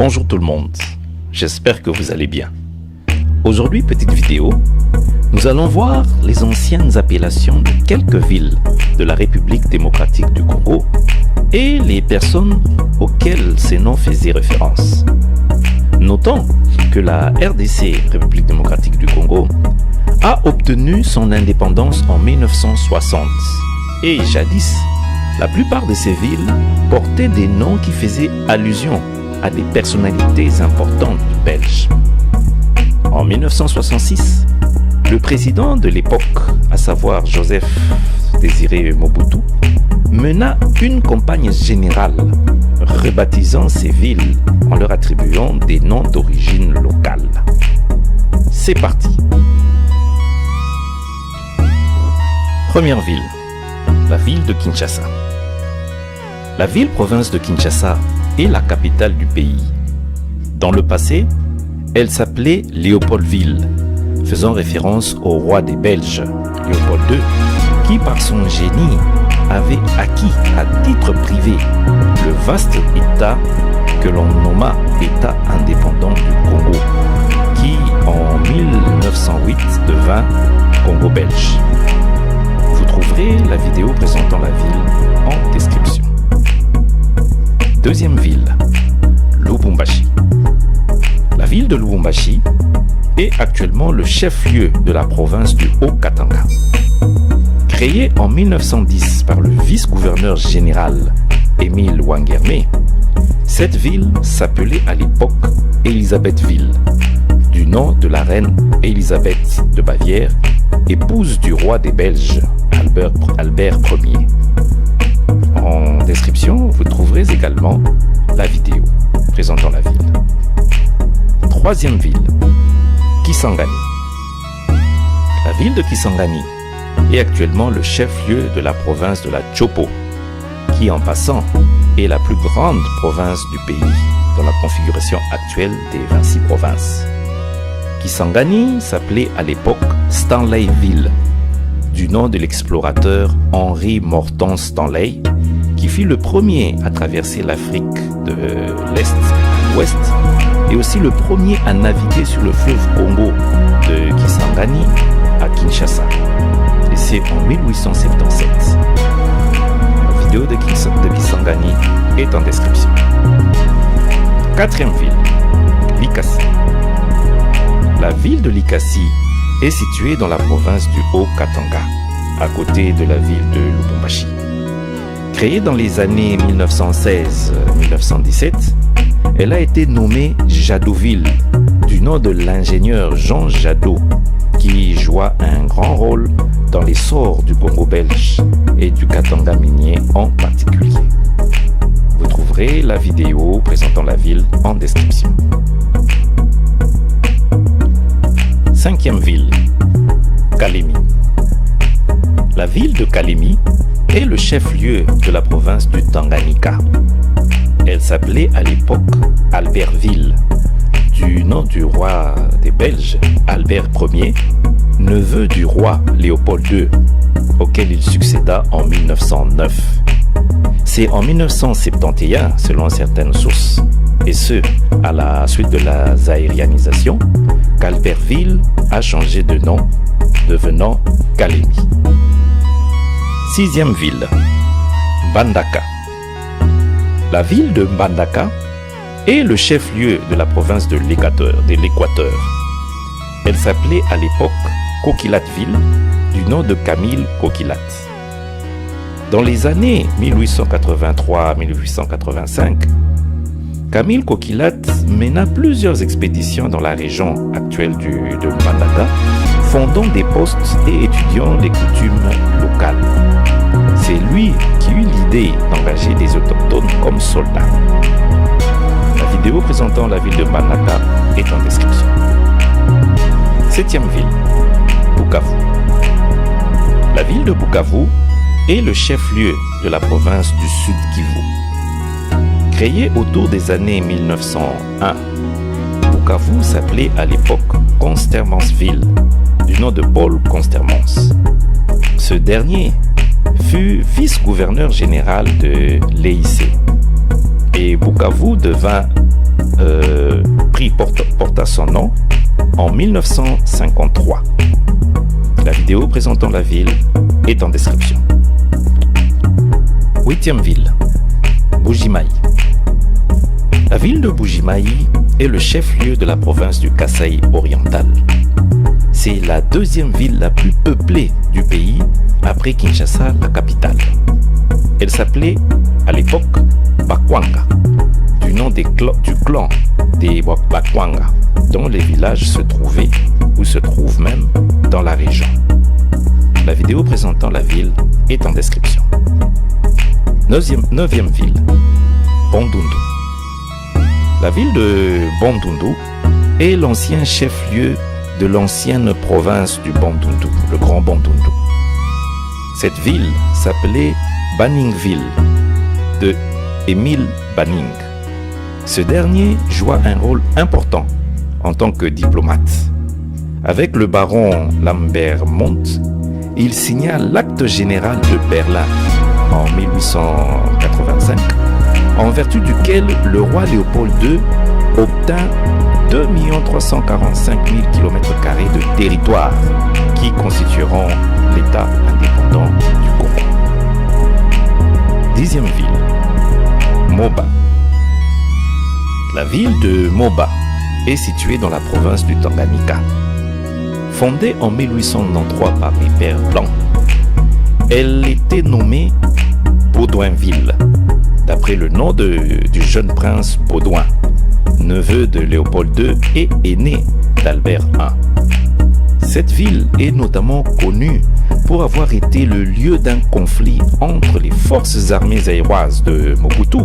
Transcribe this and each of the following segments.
Bonjour tout le monde, j'espère que vous allez bien. Aujourd'hui, petite vidéo, nous allons voir les anciennes appellations de quelques villes de la République démocratique du Congo et les personnes auxquelles ces noms faisaient référence. Notons que la RDC, République démocratique du Congo, a obtenu son indépendance en 1960 et jadis, la plupart de ces villes portaient des noms qui faisaient allusion à des personnalités importantes belges. En 1966, le président de l'époque, à savoir Joseph Désiré Mobutu, mena une campagne générale rebaptisant ces villes en leur attribuant des noms d'origine locale. C'est parti. Première ville, la ville de Kinshasa. La ville-province de Kinshasa est la capitale du pays. Dans le passé, elle s'appelait Léopoldville, faisant référence au roi des Belges, Léopold II, qui par son génie avait acquis à titre privé le vaste État que l'on nomma État indépendant du Congo, qui en 1908 devint Congo belge. Vous trouverez la vidéo présentant la ville en description. Deuxième ville, Lubumbashi. La ville de Lubumbashi est actuellement le chef-lieu de la province du Haut-Katanga. Créée en 1910 par le vice-gouverneur général Émile Wangermé, cette ville s'appelait à l'époque Élisabethville, du nom de la reine Élisabeth de Bavière, épouse du roi des Belges, Albert Ier. En description, vous trouverez également la vidéo présentant la ville. Troisième ville, Kisangani. La ville de Kisangani est actuellement le chef-lieu de la province de la Chopo, qui en passant est la plus grande province du pays dans la configuration actuelle des 26 provinces. Kisangani s'appelait à l'époque Stanleyville, du nom de l'explorateur Henri Morton Stanley, qui fut le premier à traverser l'Afrique de l'Est à l'Ouest et aussi le premier à naviguer sur le fleuve Congo de Kisangani à Kinshasa. Et c'est en 1877. La vidéo de Kisangani est en description. Quatrième ville, Likasi. La ville de Likasi est située dans la province du Haut-Katanga, à côté de la ville de Lubumbashi. Créée dans les années 1916-1917, elle a été nommée Jadoville, du nom de l'ingénieur Jean Jadot, qui joua un grand rôle dans l'essor du Congo belge et du Katanga minier en particulier. Vous trouverez la vidéo présentant la ville en description. Cinquième ville, Kalemi. La ville de Kalemi est le chef-lieu de la province du Tanganyika. Elle s'appelait à l'époque Albertville, du nom du roi des Belges, Albert Ier, neveu du roi Léopold II, auquel il succéda en 1909. C'est en 1971, selon certaines sources, et ce, à la suite de la zaïrianisation, qu'Albertville a changé de nom, devenant Kalemi. Sixième ville, Mbandaka. La ville de Mbandaka est le chef-lieu de la province de l'Équateur. Elle s'appelait à l'époque Coquilatville, du nom de Camille Coquilat. Dans les années 1883-1885, Camille Coquilat mena plusieurs expéditions dans la région actuelle de Mbandaka, fondant des postes et étudiant les coutumes locales. C'est lui qui eut l'idée d'engager des autochtones comme soldats. La vidéo présentant la ville de Mbandaka est en description. Septième ville, Bukavu. La ville de Bukavu est le chef-lieu de la province du Sud Kivu. Créée autour des années 1901, Bukavu s'appelait à l'époque Constermansville, du nom de Paul Constermans. Ce dernier fut vice-gouverneur général de l'EIC et Bukavu devint porta son nom en 1953. La vidéo présentant la ville est en description. 8e ville, Mbuji-Mayi. La ville de Mbuji-Mayi est le chef-lieu de la province du Kasaï oriental. C'est la 2e ville la plus peuplée du pays après Kinshasa, la capitale. Elle s'appelait à l'époque Bakwanga, du nom du clan des Bakwanga, dont les villages se trouvaient ou se trouvent même dans la région. La vidéo présentant la ville est en description. 9e ville, Bandundu. La ville de Bandundu est l'ancien chef-lieu de l'ancienne province du Bandundu, le Grand Bandundu. Cette ville s'appelait Baningville de Émile Banning. Ce dernier joua un rôle important en tant que diplomate. Avec le baron Lambert Mont, il signa l'acte général de Berlin en 1885, en vertu duquel le roi Léopold II obtint 2 345 000 km² de territoire qui constitueront l'État indépendant du Congo. 10e ville, Moba. La ville de Moba est située dans la province du Tanganyika. Fondée en 1893 par les Pères Blancs, elle était nommée Baudouinville, d'après le nom du jeune prince Baudouin, neveu de Léopold II et aîné d'Albert I. Cette ville est notamment connue pour avoir été le lieu d'un conflit entre les forces armées zaïroises de Mobutu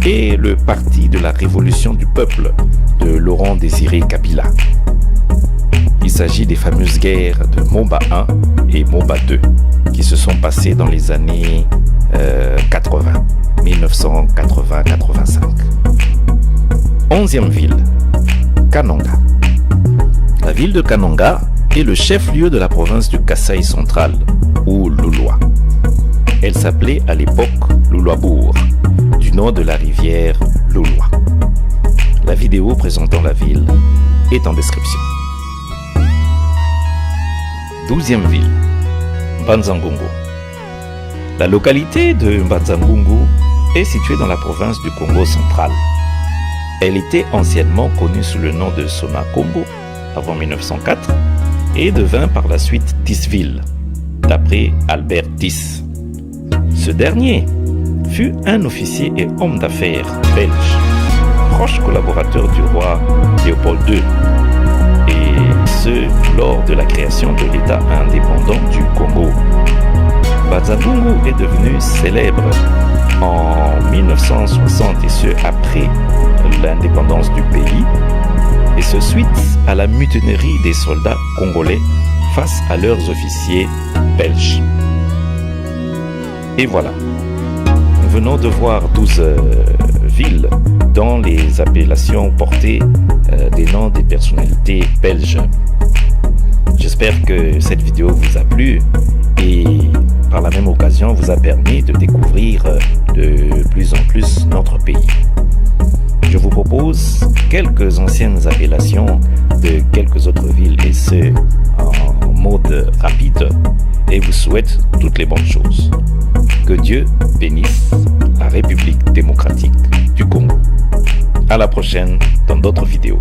et le Parti de la Révolution du Peuple de Laurent-Désiré Kabila. Il s'agit des fameuses guerres de Moba I et Moba II qui se sont passées dans les années 1980-85. 11e ville, Kananga. La ville de Kananga est le chef-lieu de la province du Kasaï central, ou Lulwa. Elle s'appelait à l'époque Lulwabourg, du nom de la rivière Lulwa. La vidéo présentant la ville est en description. 12e ville, Mbanza-Ngungu. La localité de Mbanza-Ngungu est située dans la province du Congo central. Elle était anciennement connue sous le nom de Sona-Congo avant 1904 et devint par la suite Tisville, d'après Albert Tis. Ce dernier fut un officier et homme d'affaires belge, proche collaborateur du roi Léopold II, et ce lors de la création de l'État indépendant du Congo. Mbanza-Ngungu est devenu célèbre en 1960 et ce après l'indépendance du pays, et ce suite à la mutinerie des soldats congolais face à leurs officiers belges. Et voilà, nous venons de voir 12 villes dont les appellations portaient des noms des personnalités belges. J'espère que cette vidéo vous a plu et par la même occasion vous a permis de découvrir de plus en plus notre pays. Je vous propose quelques anciennes appellations de quelques autres villes et ce en mode rapide et vous souhaite toutes les bonnes choses. Que Dieu bénisse la République démocratique du Congo. À la prochaine dans d'autres vidéos.